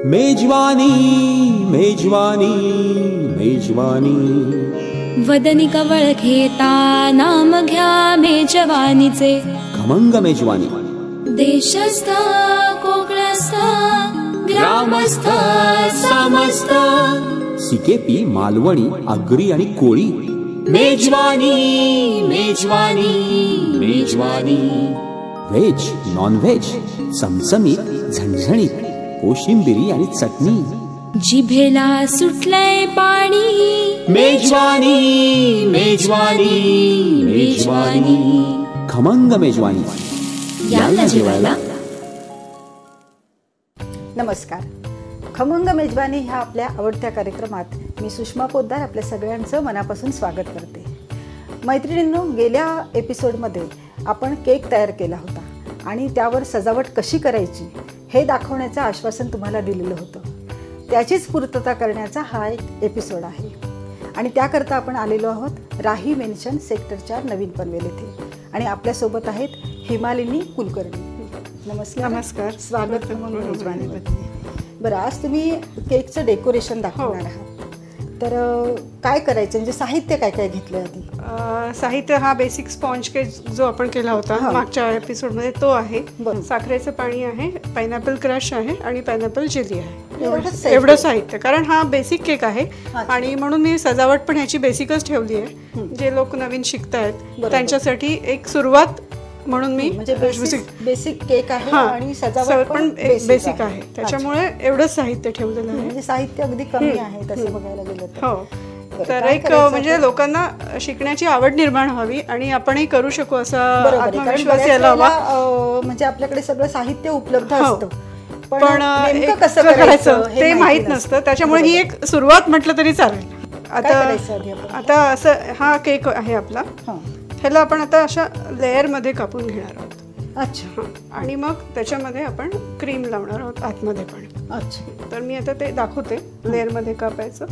मेजवानी मेजवानी मेजवानी वदनी कवळ घेता नाम घ्या मेजवानीचे खमंग मेजवानी देशस्थ कोकणस्थ ग्रामस्थ समस्त सिकेपी मालवणी आगरी आणि कोळी मेजवानी मेजवानी मेजवानी व्हेज नॉन व्हेज चमचमीत झणझणीत कोशिंबिरी आणि चटणी जिभेला सुटलंय पाणी मेजवानी मेजवानी मेजवानी खमंग मेजवानी याला जेवायला. नमस्कार. खमंग मेजवानी ह्या आपल्या आवडत्या कार्यक्रमात मी सुषमा पोद्दार आपल्या सगळ्यांचं मनापासून स्वागत करते. मैत्रिणींनो, गेल्या एपिसोडमध्ये आपण केक तयार केला होता आणि त्यावर सजावट कशी करायची हे दाखवण्याचं आश्वासन तुम्हाला दिलेलं होतं. त्याचीच पूर्तता करण्याचा हा एक एपिसोड आहे आणि त्याकरता आपण आलेलो आहोत राही मेन्शन सेक्टर 4 नवीन पनवेल येथे आणि आपल्यासोबत आहेत हिमालिनी कुलकर्णी. नमस्कार. नमस्कार. स्वागत मेजवानीमध्ये. बरं, आज तुम्ही केकचं डेकोरेशन दाखवणार आहात, तर काय करायचं, म्हणजे साहित्य काय काय घेतलं आधी? साहित्य हा बेसिक स्पॉन्ज केक जो आपण केला होता मागच्या एपिसोडमध्ये तो आहे. साखरेचं पाणी आहे, पायनॅपल क्रश आहे आणि पायनॅपल जेली आहे. एवढं साहित्य, कारण हा बेसिक केक आहे आणि म्हणून मी सजावट पण ह्याची बेसिकच ठेवली आहे. जे लोक नवीन शिकतायत त्यांच्यासाठी एक सुरुवात म्हणून मी बेसिक केक आहे आणि सजावट पण बेसिक आहे, त्याच्यामुळे एवढंच साहित्य ठेवलेलं आहे. म्हणजे साहित्य अगदी कमी आहे तसं बघायला गेलं तर. हो, तर एक म्हणजे लोकांना शिकण्याची आवड निर्माण व्हावी आणि आपणही करू शकू असा आत्मविश्वास यायला हवा. म्हणजे आपल्याकडे सगळं साहित्य उपलब्ध असतं पण कसं करायचं ते माहित नसतं, त्याच्यामुळे ही एक सुरुवात म्हटलं तरी चालेल. आता असं हा केक आहे आपला, ह्याला आपण आता अशा लेअरमध्ये कापून घेणार आहोत. अच्छा. आणि मग त्याच्यामध्ये आपण क्रीम लावणार आहोत आतमध्ये पण. अच्छा. तर मी आता ते दाखवते लेअरमध्ये कापायचं.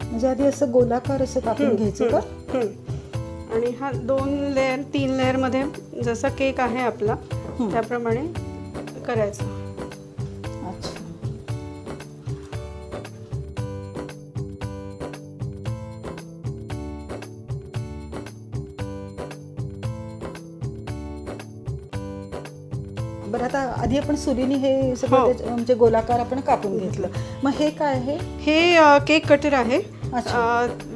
म्हणजे आधी असं गोलाकार असं कापून घ्यायचं का? आणि हा 2 लेअर 3 लेअर मध्ये जसा केक आहे आपला त्याप्रमाणे करायचं. अच्छा. बरं, आता आधी आपण सुरीने हे सगळं म्हणजे गोलाकार आपण कापून घेतलं. मग हे काय आहे? हे केक कटर आहे.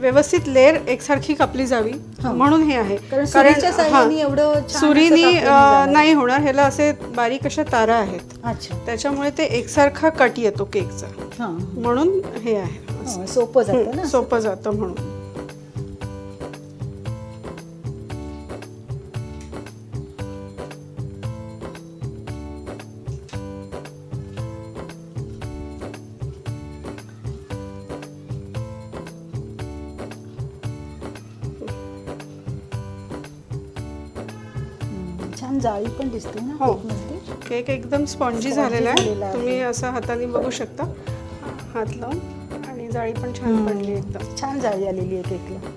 व्यवस्थित लेअर एकसारखी कापली जावी म्हणून हे आहे. कारण सुरीनी नाही होणार, ह्याला असे बारीक अशा तारा आहेत. अच्छा. त्याच्यामुळे ते एकसारखा कट येतो केकचा, म्हणून हे आहे. सोपं जातं ना, सोपं जातं म्हणून. छान जाळी पण दिसते ना. हो, केक एकदम स्पॉन्जी झालेला आहे. तुम्ही असं हाताने बघू शकता, हात लावून, आणि जाळी पण छान पडली, एकदम छान जाळी आलेली आहे केकला.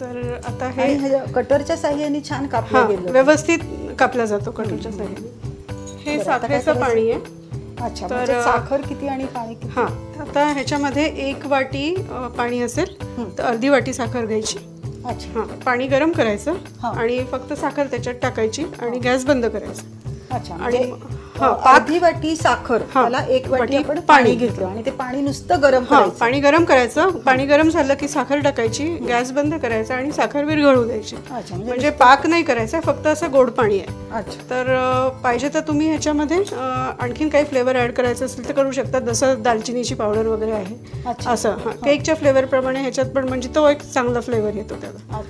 तर आता हे कटरच्या साह्याने छान कापलं गेलं, व्यवस्थित कापला जातो कटरच्या साह्याने. हे साखरेचं पाणी आहे. अच्छा. तर साखर किती आणि पाणी किती? हा, आता ह्याच्यामध्ये 1 वाटी पाणी असेल तर अर्धी वाटी साखर घ्यायची. अच्छा. पाणी गरम करायचं आणि फक्त साखर त्याच्यात टाकायची आणि गॅस बंद करायचा. अच्छा. आणि अर्धी वाटी साखर, त्याला 1 वाटी आपण पाणी घेतलं आणि ते पाणी नुसतं गरम करायचं. पाणी गरम करायचं. पाणी गरम झालं की साखर टाकायची, गॅस बंद करायचा आणि साखर विरघळू द्यायची. म्हणजे पाक नाही करायचा, फक्त असं गोड पाणी आहे. तर पाहिजे तर तुम्ही ह्याच्यामध्ये आणखीन काही फ्लेवर ऍड करायचं असेल तर करू शकता, जसं दालचिनीची पावडर वगैरे आहे असं. केकच्या फ्लेवर प्रमाणे ह्याच्यात पण म्हणजे तो एक चांगला फ्लेवर येतो त्याला.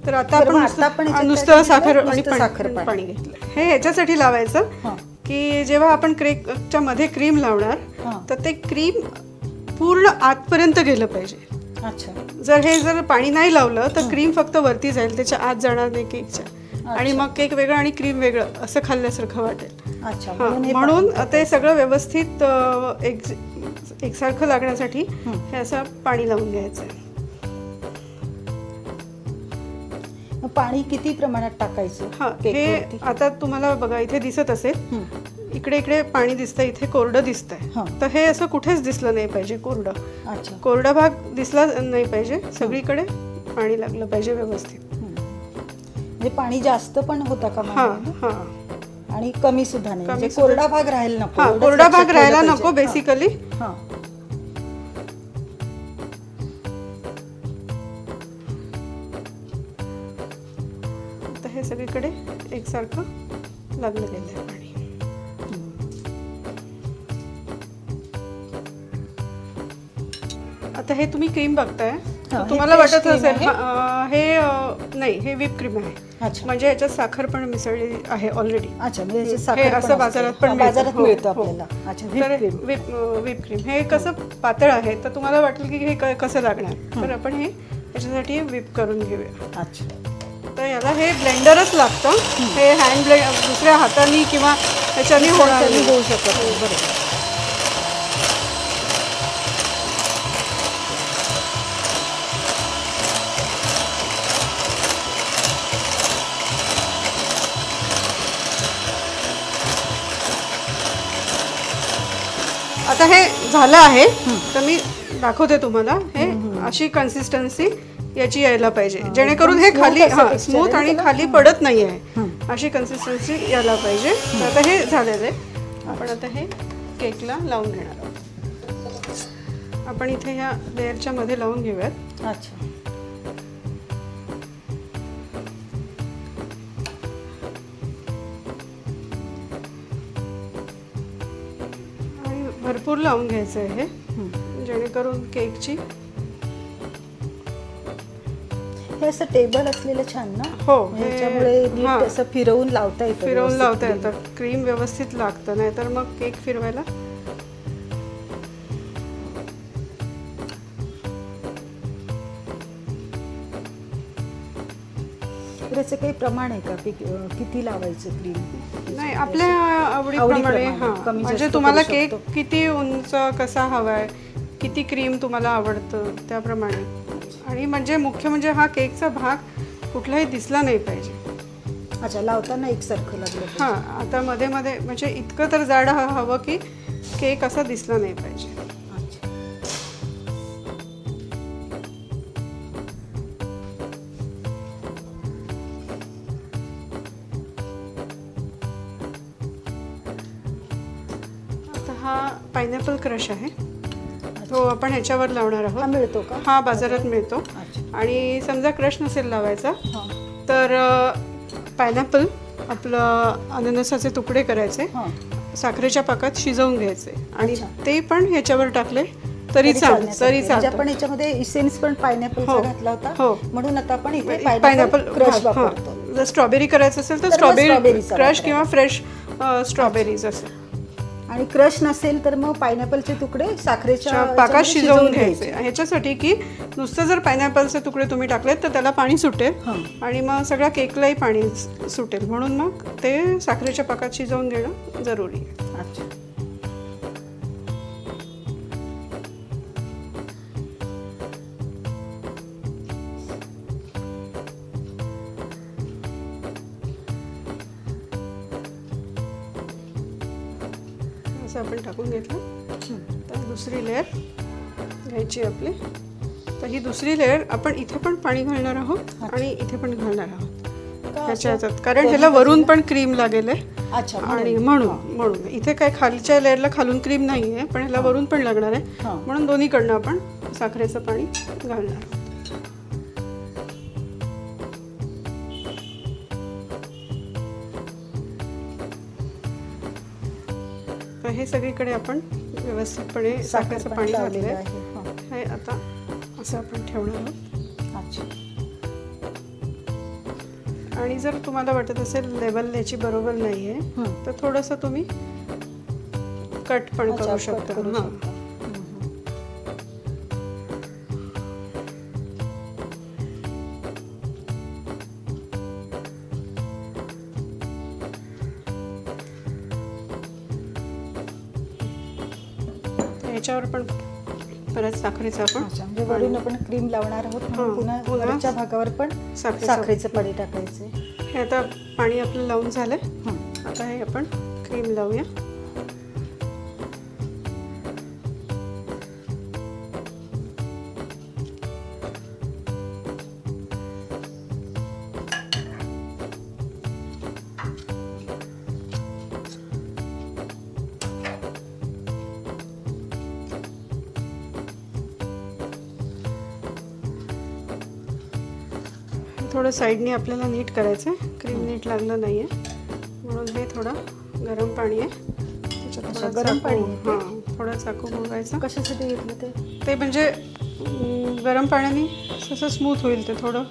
तर आता आपण नुसतं साखर आणि पाणी घेतलं. हे ह्याच्यासाठी लावायचं की जेव्हा आपण केकच्या मध्ये क्रीम लावणार तर ते क्रीम पूर्ण आतपर्यंत गेलं पाहिजे. अच्छा. जर पाणी नाही लावलं तर क्रीम फक्त वरती जाईल, त्याच्या आत जाणार नाही केकच्या, आणि मग केक वेगळं आणि क्रीम वेगळं असं खाल्ल्यासारखं वाटेल. अच्छा, म्हणून ते सगळं व्यवस्थित एकसारखं लागण्यासाठी हे असं पाणी लावून घ्यायचं आहे. पाणी किती प्रमाणात टाकायचं? हे आता तुम्हाला बघा इथे दिसत असेल, इकडे इकडे पाणी दिसतंय, इथे कोरडं दिसतंय. तर हे असं कुठेच दिसलं नाही पाहिजे कोरडं. अच्छा, कोरडा भाग दिसला नाही पाहिजे, सगळीकडे पाणी लागलं पाहिजे व्यवस्थित. म्हणजे पाणी जास्त पण होता का? हा, आणि कमी सुद्धा नाही, म्हणजे कोरडा भाग राहायला नको. कोरडा भाग राहायला नको बेसिकली. हे सगळीकडे एकसारखं लागलं गेलं आहे पाणी. आता हे तुम्ही क्रीम बघताय, तुम्हाला वाटत असेल हे नाही, हे व्हिप क्रीम आहे. म्हणजे याच्यात साखर पण मिसळली आहे ऑलरेडी. अच्छा, हे असं बाजारात पण मिळतं आपल्याला. तर व्हिप क्रीम हे कसं पातळ आहे, तर तुम्हाला वाटेल की हे कसं लागणार, तर आपण हे याच्यासाठी व्हिप करून घेऊया. अच्छा, तर याला हे ब्लेंडरच लागतं. हे हँड ब्लेंड दुसऱ्या हाताने किंवा ह्याच्याने होऊ शकत. बरोबर. आता हे झालं आहे, तर मी दाखवते तुम्हाला. हे अशी कन्सिस्टन्सी याची यायला पाहिजे, जेणेकरून हे खाली स्मूथ आणि खाली पडत नाही आहे, अशी कन्सिस्टन्सी यायला पाहिजे. तर आता हे झालेलं आहे. आपण आता हे केकला लावून घेणार आहोत. आपण इथे ह्या लेअरच्या मध्ये लावून घेऊयात. अच्छा, आणि भरपूर लावून घ्यायचं आहे हे, जेणेकरून केकची हे असं टेबल असलेलं छान ना. हो, ह्याच्यामुळे नीट असं फिरवून लावता येतं. क्रीम व्यवस्थित लागतं, नाही तर मग केक फिरवायला त्याचं काही प्रमाण आहे का, किती लावायचं क्रीम? नाही, आपल्या आवडीप्रमाणे. म्हणजे तुम्हाला केक किती उंच कसा हवाय, किती क्रीम तुम्हाला आवडतं त्याप्रमाणे. आणि म्हणजे मुख्य म्हणजे हा केकचा भाग कुठलाही दिसला नाही पाहिजे. अच्छा, लावताना एकसारखं लागलं. आता मध्ये मध्ये म्हणजे इतकं तर जाड हवं की केक असा दिसला नाही पाहिजे. आता हा पायनॅपल क्रश आहे, तो आपण ह्याच्यावर लावणार आहोत. मिळतो का? हा बाजारात मिळतो. आणि समजा क्रश नसेल लावायचा तर पायनॅपल आपलं अननसाचे तुकडे करायचे, साखरेच्या पाकात शिजवून घ्यायचे आणि ते पण ह्याच्यावर टाकले तरी चालतं. आपण याच्यामध्ये इसेन्स पण पायनॅपलचा घातला होता, म्हणून आता आपण इथे पायनॅपल क्रश वापरतो. जर स्ट्रॉबेरी करायचं असेल तर स्ट्रॉबेरी क्रश किंवा फ्रेश स्ट्रॉबेरीज असेल. आणि क्रश नसेल तर मग पायनॅपलचे तुकडे साखरेच्या पाकात शिजवून घ्यायचे. ह्याच्यासाठी की नुसतं जर पायनॅपलचे तुकडे तुम्ही टाकलेत तर त्याला पाणी सुटेल आणि मग सगळ्या केकलाही पाणी सुटेल, म्हणून मग ते साखरेच्या पाकात शिजवून घेणं जरुरी आहे. अच्छा, असं आपण टाकून घेतलं. तर दुसरी लेअर घ्यायची आपली. तर ही दुसरी लेअर आपण इथे पण पाणी घालणार आहोत आणि इथे पण घालणार आहोत ह्याच्या ह्याच्यात, कारण ह्याला वरून पण क्रीम लागेल आहे. आणि म्हणून इथे काय खालच्या लेअरला खालून क्रीम नाही आहे, पण ह्याला वरून पण लागणार आहे, म्हणून दोन्हीकडनं आपण साखरेचं पाणी घालणार आहोत. हे सगळीकडे आपण व्यवस्थितपणे साखरेचं पाणी घातलंय. हे आता असं आपण ठेवणार आहोत. आणि जर तुम्हाला वाटत असेल लेवल याची बरोबर नाहीये तर थोडंसं तुम्ही कट पण करू शकता. ह्याच्यावर पण परत साखरेचं आपण म्हणजे वरून आपण क्रीम लावणार आहोत म्हणून पुन्हा वरच्या भागावर पण साखरेचं पाणी टाकायचं. हे आता पाणी आपलं लावून झालंय. आता हे आपण क्रीम लावूया. थोडं साईडने आपल्याला नीट करायचं आहे. क्रीम नीट लागलं नाही आहे म्हणून हे थोडं गरम पाणी आहे त्याच्यात गरम पाणी. हां थोडं चाकू घुलवायचं. कशासाठी घेतलं ते म्हणजे गरम पाण्याने असं स्मूथ होईल. ते थोडं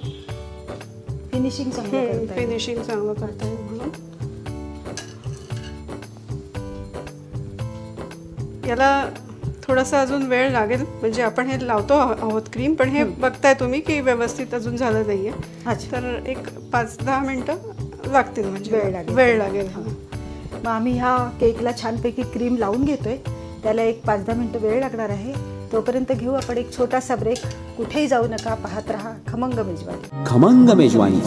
फिनिशिंग चांगलं करता येईल म्हणून. याला थोडासा अजून वेळ लागेल म्हणजे आपण हे लावतो आहोत क्रीम पण हे बघताय तुम्ही की व्यवस्थित अजून झालं नाहीये. तर एक 5-10 मिनिटं लागतील म्हणजे वेळ लागेल. मग आम्ही ह्या केकला छानपैकी क्रीम लावून घेतोय. त्याला एक 5-10 मिनिटं वेळ लागणार आहे. तोपर्यंत घेऊ आपण एक छोटासा ब्रेक. कुठेही जाऊ नका, पाहत रहा खमंग मेजवानी. खमंग मेजवानी.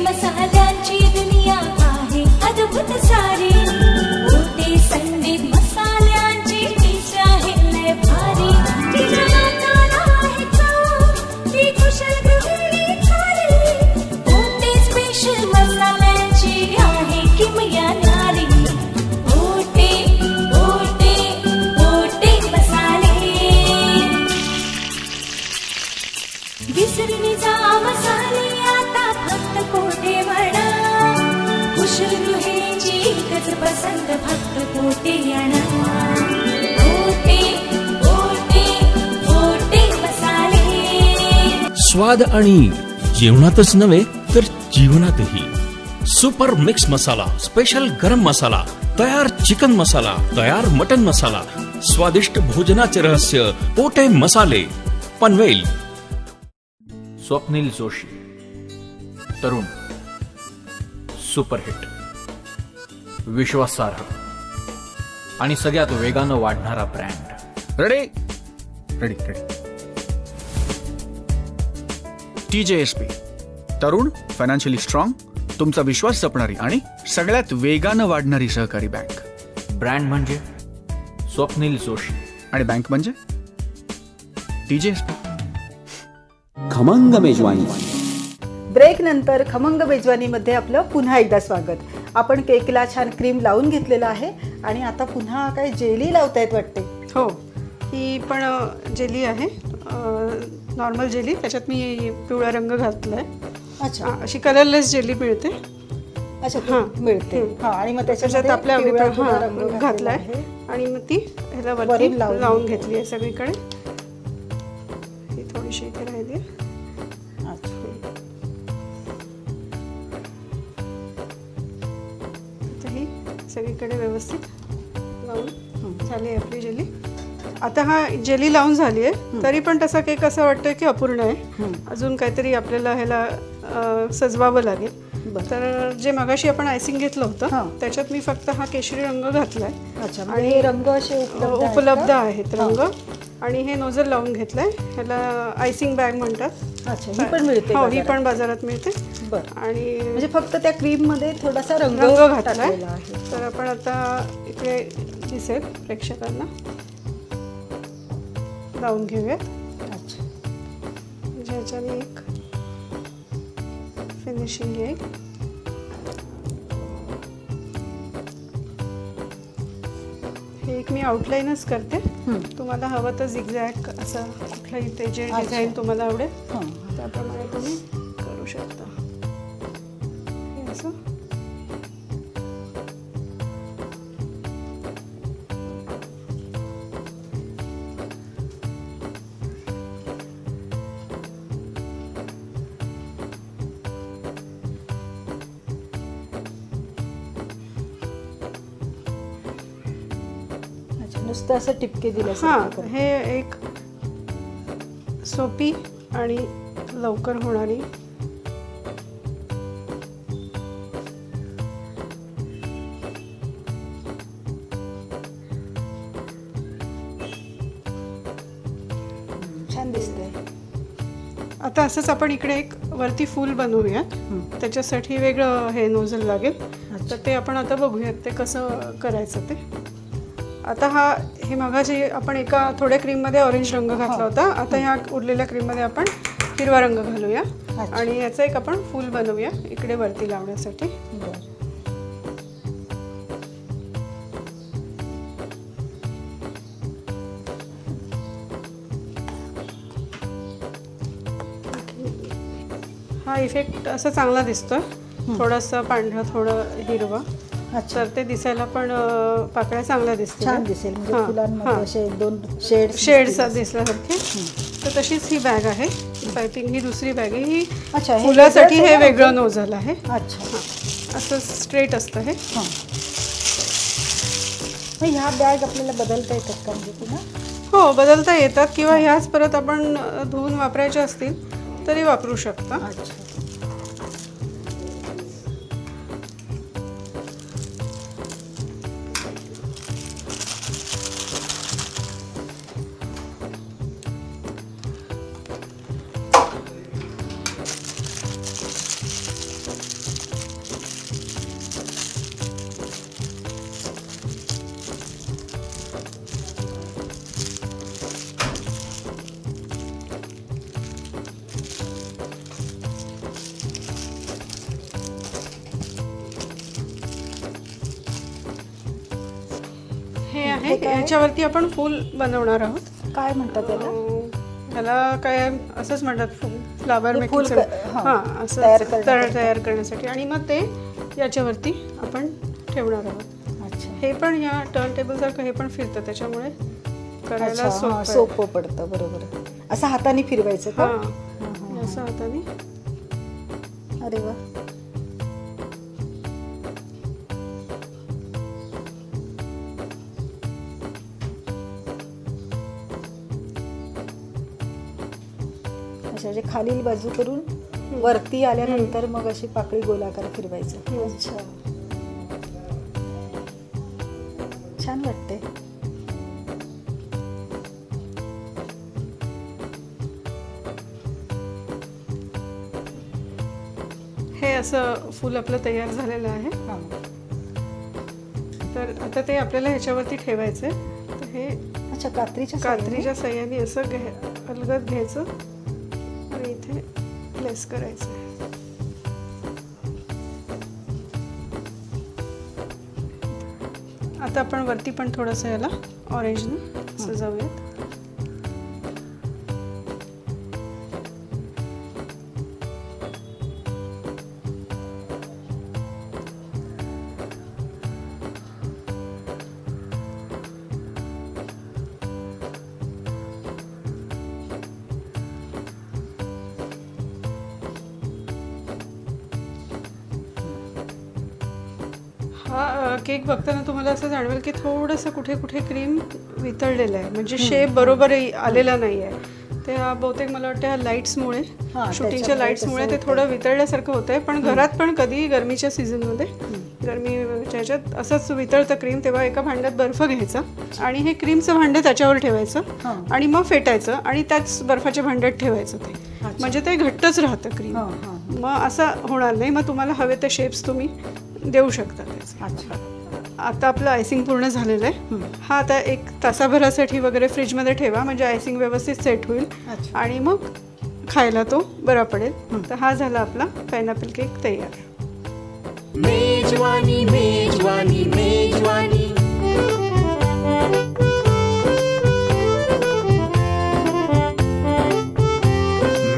मसाल्यांची दुनिया आहे अद्भुत सारी. संगीत मसाल्यांची टेस्ट आहे लय भारी. तिच्या हाताला आहे चव, ती कुशल गृहिणी थारी. कोणते स्पेशल मसाल्यांची आहे किमया न्यारी. ओटे ओटे ओटे मसाले. विसरणी जा मसाले आता फक्त कोठे म्हणा. कुशल गृहिणीची एकच पसंत फक्त कोटे आणा. कोटे कोटे कोटे मसाले. स्वाद आणि जेवणातच नव्हे तर जीवनातही. सुपर मिक्स मसाला, स्पेशल गरम मसाला, तयार चिकन मसाला, तयार मटन मसाला, स्वादिष्ट भोजनाचे रहस्य कोटे मसाले. पनवेल. स्वप्नील जोशी, तरुण, सुपरहिट, विश्वासार्ह आणि सगळ्यात वेगानं वाढणारा brand. Ready ready ready. TJSP, तरुण, फायनान्शियली स्ट्रॉंग, तुमचा विश्वास जपणारी आणि सगळ्यात वेगानं वाढणारी सहकारी बँक. ब्रँड म्हणजे स्वप्नील जोशी आणि बँक म्हणजे TJSP. खमंग मेजवानी. ब्रेक नंतर खमंग मेजवानीमध्ये आपलं पुन्हा एकदा स्वागत. आपण केकला छान क्रीम लावून घेतलेलं आहे आणि आता पुन्हा काय जेली लावतायत वाटते. हो, ही पण जेली आहे, नॉर्मल जेली. त्याच्यात मी पिवळा रंग घातलाय. अच्छा, अशी कलरलेस जेली मिळते. अच्छा, हां मिळते. हां, आणि मग त्याच्यात आपल्या रंग घातलाय आणि मग ती ह्याला वरती लावून घेतली आहे सगळीकडे. ही थोडीशी इथे राहिली. ही सगळीकडे व्यवस्थित लावून झाली आहे आपली जेली. आता हा जेली लावून झाली आहे, तरी पण तसा केक असं वाटतोय की अपूर्ण आहे. अजून काहीतरी आपल्याला ह्याला सजवावं लागेल. तर जे मगाशी आपण आयसिंग घेतलं होतं त्याच्यात मी फक्त हा केशरी रंग घातलाय. आणि हे रंग असे उपलब्ध आहेत रंग. आणि हे नोझल लावून घेतलंय. ह्याला आयसिंग बॅग म्हणतात. अच्छा, ही पण मिळते. हो, ही पण बाजारात मिळते. बरं. आणि म्हणजे फक्त त्या क्रीम मध्ये थोडासा रंग घातलाय. तर आपण आता इकडे दिसेल प्रेक्षकांना लावून घेऊयात. अच्छा, म्हणजे ह्याच्याने एक फिनिशिंग येईल. हे एक मी आउटलाईनच करते. तुम्हाला हवं तर झिगझॅग असं कुठलंही ते जे डिझाईन तुम्हाला आवडेल त्याप्रमाणे तुम्ही करू शकता. हे असं नुसतं असं टिपके दिले. हां, हे एक सोपी आणि लवकर होणारी छान दिसतंय. आता असंच आपण इकडे एक वरती फूल बनवूया. त्याच्यासाठी वेगळं हे नोझल लागेल, तर ते आपण आता बघूयात ते कसं करायचं ते. आता हे मगाशी आपण एका थोड्या क्रीममध्ये ऑरेंज रंग घातला होता. आता ह्या उरलेल्या क्रीममध्ये आपण हिरवा रंग घालूया आणि याचं एक आपण फूल बनवूया इकडे वरती लावण्यासाठी. हा इफेक्ट असा चांगला दिसतोय, थोडासा पांढरा थोडं हिरवा. तर ते दिसायला पण पाकळ्या चांगल्या दिसतील, छान दिसेल. म्हणजे फुलांमध्ये असे 2 शेड्स दिसल्यासारखे. तर तशीच ही बॅग आहे पायपिंग, ही दुसरी बॅग आहे. ही फुलासाठी हे वेगळं नोझल आहे. अच्छा, असं स्ट्रेट असतं हे. ह्या बॅग आपल्याला बदलता येतात का म्हणजे पुन्हा? हो, बदलता येतात, किंवा ह्याच परत आपण धुवून वापरायच्या असतील तरी वापरू शकता. अच्छा. याच्यावरती आपण फूल बनवणार आहोत. काय म्हणतात त्याला? त्याला काय असंच म्हणतात, फ्लावर मेकिंग. हां, असं तयार करण्यासाठी. आणि मग ते याच्यावरती आपण ठेवणार आहोत. अच्छा. हे पण या टर्न टेबल सारखं हे पण फिरतं, त्याच्यामुळे करायला सोपं पडतं. बरोबर. असं हाताने फिरवायचं का? असं हाताने. अरे वा. म्हणजे खालील बाजू करून वरती आल्यानंतर मग अशी पाकळी गोलाकार फिरवायचं. अच्छा, छान वाटते. हे असं फूल आपलं तयार झालेलं आहे. तर आता ते आपल्याला ह्याच्यावरती ठेवायचंय. तर हे अच्छा, कात्रीच्या साह्याने असं अलगद घ्यायचं आणि इथे प्लेस करायचं. आता आपण वरती पण थोडंसं याला ऑरेंजने सजावूयात. हा केक बघताना तुम्हाला असं जाणवेल की थोडंसं कुठे कुठे क्रीम वितळलेलं आहे, म्हणजे शेप बरोबर आलेला नाही आहे. ते बहुतेक मला वाटतं ह्या लाईट्समुळे, शूटिंगच्या लाईट्समुळे ते थोडं वितळल्यासारखं होतं आहे. पण घरात पण कधी गरमीच्या सीझनमध्ये, गरमीच्या ह्याच्यात असंच वितळतं क्रीम, तेव्हा एका भांड्यात बर्फ घ्यायचा आणि हे क्रीमचं भांडं त्याच्यावर ठेवायचं आणि मग फेटायचं आणि त्याच बर्फाच्या भांड्यात ठेवायचं. ते म्हणजे ते घट्टच राहतं क्रीम, मग असं होणार नाही. मग तुम्हाला हवे ते शेप्स तुम्ही देऊ शकता त्याचे. आता आपलं आयसिंग पूर्ण झालेलं आहे. हा आता 1 तासाभरासाठी वगैरे फ्रीजमध्ये ठेवा, म्हणजे आयसिंग व्यवस्थित सेट होईल आणि मग खायला तो बरा पडेल. तर हा झाला आपला पायनॅपल केक तयार. मेजवानी मेजवानी मेजवानी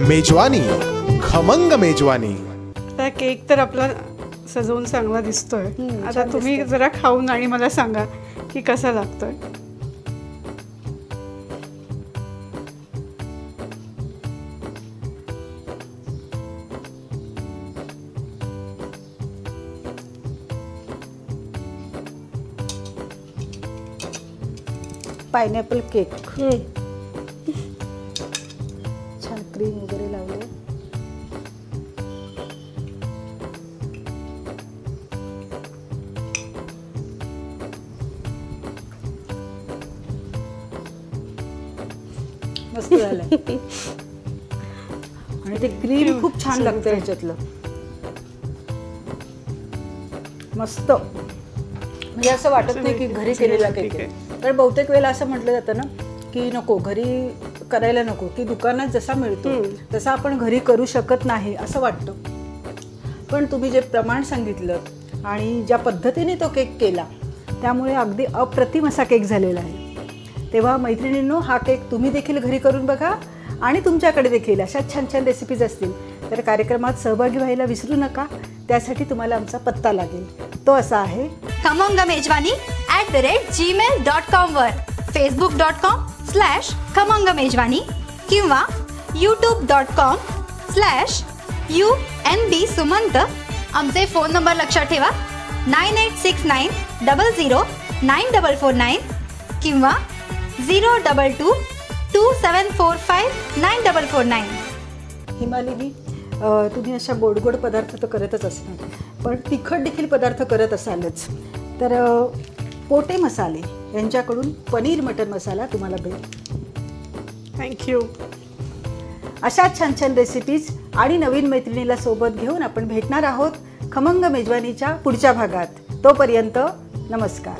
मेजवानी, खमंग मेजवानी. आता केक तर आपला सजवून चांगला दिसतोय. आता तुम्ही जरा खाऊन आणि मला सांगा की कसा लागतोय. पायनॅपल केक, छान क्रीम वगैरे लावले. मस्त झालंय. आणि ते क्रीम खूप छान लागतं ह्याच्यातलं, मस्त. म्हणजे असं वाटत नाही की घरी केलेला केक आहे. तर बहुतेक वेळेला असं म्हटलं जातं ना की नको, घरी करायला नको, की दुकानात जसा मिळतो तसा आपण घरी करू शकत नाही असं वाटतं. पण तुम्ही जे प्रमाण सांगितलं आणि ज्या पद्धतीने तो केक केला त्यामुळे अगदी अप्रतिम असा केक झालेला आहे. तेव्हा मैत्रिणींनो, हा केक तुम्ही देखील घरी करून बघा आणि तुमच्याकडे देखील अशा छान छान रेसिपीज असतील तर कार्यक्रमात सहभागी व्हायला विसरू नका. त्यासाठी तुम्हाला आमचा पत्ता लागेल, तो असा आहे खमंगमेजवानी@gmail.com वर, facebook.com/खमंगमेजवानी किंवा youtube.com/UNB-सुमंत. आमचे फोन नंबर लक्षात ठेवा 9869009449 किंवा 02227459449. हिमालिनी, तुम्ही अशा गोड गोड पदार्थ तर करतच असणार, पण तिखट देखील पदार्थ करत असालच. तर पोटे मसाले यांच्याकडून पनीर मटन मसाला तुम्हाला भेटेल. थँक्यू. अशा छान छान रेसिपीज आणि नवीन मैत्रिणीला सोबत घेऊन आपण भेटणार आहोत खमंग मेजवानीच्या पुढच्या भागात. तोपर्यंत नमस्कार.